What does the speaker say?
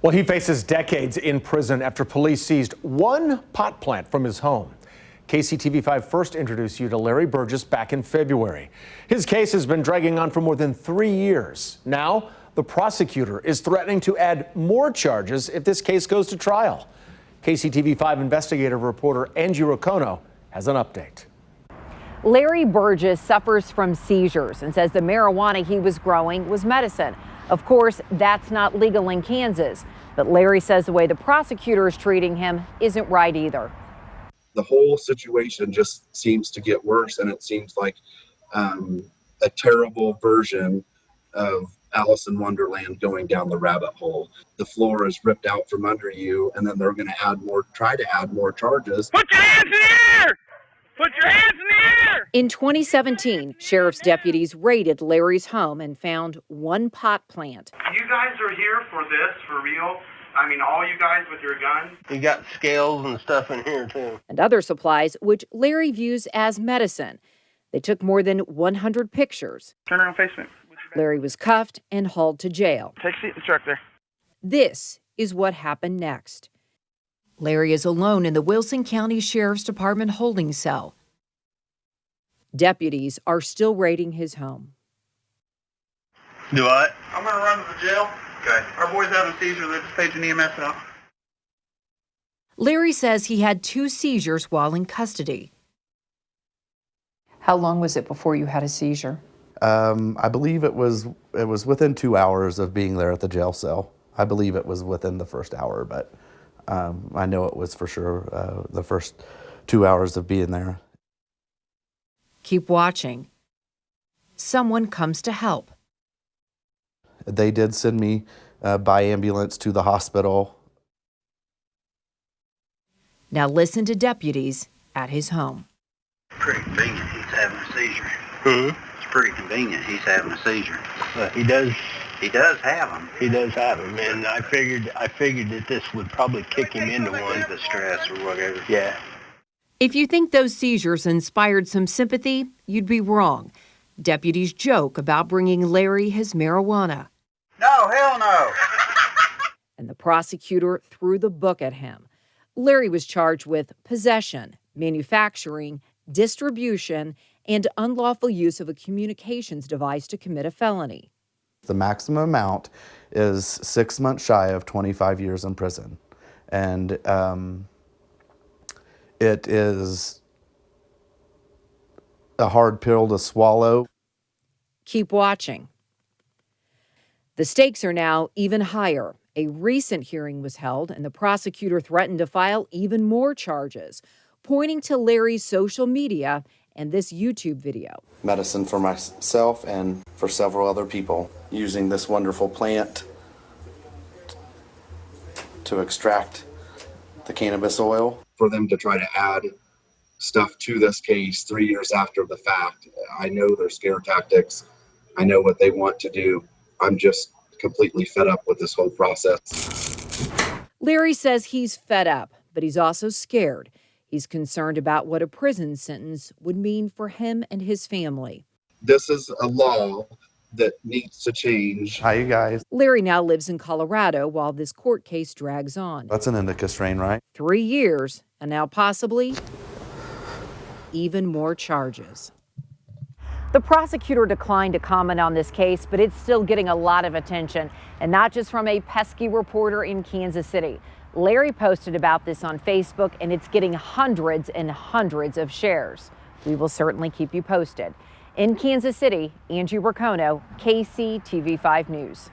Well, he faces decades in prison after police seized one pot plant from his home. KCTV5 first introduced you to Larry Burgess back in February. His case has been dragging on for more than 3 years. Now, the prosecutor is threatening to add more charges if this case goes to trial. KCTV5 investigative reporter Angie Rocono has an update. Larry Burgess suffers from seizures and says the marijuana he was growing was medicine. Of course, that's not legal in Kansas, but Larry says the way the prosecutor is treating him isn't right either. The whole situation just seems to get worse, and it seems like a terrible version of Alice in Wonderland going down the rabbit hole. The floor is ripped out from under you, and then they're going to try to add more charges. Put your hands in the air! Put your hands in the air! In 2017, sheriff's deputies raided Larry's home and found one pot plant. You guys are here for this, for real? I mean, all you guys with your guns? You got scales and stuff in here, too. And other supplies, which Larry views as medicine. They took more than 100 pictures. Turn around, face me. Larry was cuffed and hauled to jail. Take a seat in the truck there. This is what happened next. Larry is alone in the Wilson County Sheriff's Department holding cell. Deputies are still raiding his home. Do what? I'm going to run to the jail. Okay. Our boys have a seizure. They're just paging EMS out. Larry says he had 2 seizures while in custody. How long was it before you had a seizure? I believe it was within 2 hours of being there at the jail cell. I believe it was within the first hour, but I know it was for sure the first 2 hours of being there. Keep watching. Someone comes to help. They did send me by ambulance to the hospital. Now listen to deputies at his home. Pretty convenient he's having a seizure. Mm-hmm. It's pretty convenient he's having a seizure. He does have them. He does have them, and I figured that this would probably kick him into one. The stress or whatever. Yeah. If you think those seizures inspired some sympathy, you'd be wrong. Deputies joke about bringing Larry his marijuana. No, hell no. And the prosecutor threw the book at him. Larry was charged with possession, manufacturing, distribution, and unlawful use of a communications device to commit a felony. The maximum amount is 6 months shy of 25 years in prison. And it is a hard pill to swallow. Keep watching. The stakes are now even higher. A recent hearing was held, and the prosecutor threatened to file even more charges, pointing to Larry's social media and this YouTube video. Medicine for myself and for several other people, using this wonderful plant to extract the cannabis oil. For them to try to add stuff to this case 3 years after the fact, I know their scare tactics. I know what they want to do. I'm just completely fed up with this whole process. Larry says he's fed up, but he's also scared. He's concerned about what a prison sentence would mean for him and his family. This is a law that needs to change. Hi, you guys. Larry now lives in Colorado while this court case drags on. That's an indica strain, right? 3 years, and now possibly even more charges. The prosecutor declined to comment on this case, but it's still getting a lot of attention, and not just from a pesky reporter in Kansas City. Larry posted about this on Facebook, and it's getting hundreds and hundreds of shares. We will certainly keep you posted. In Kansas City, Angie Rocono, KCTV5 News.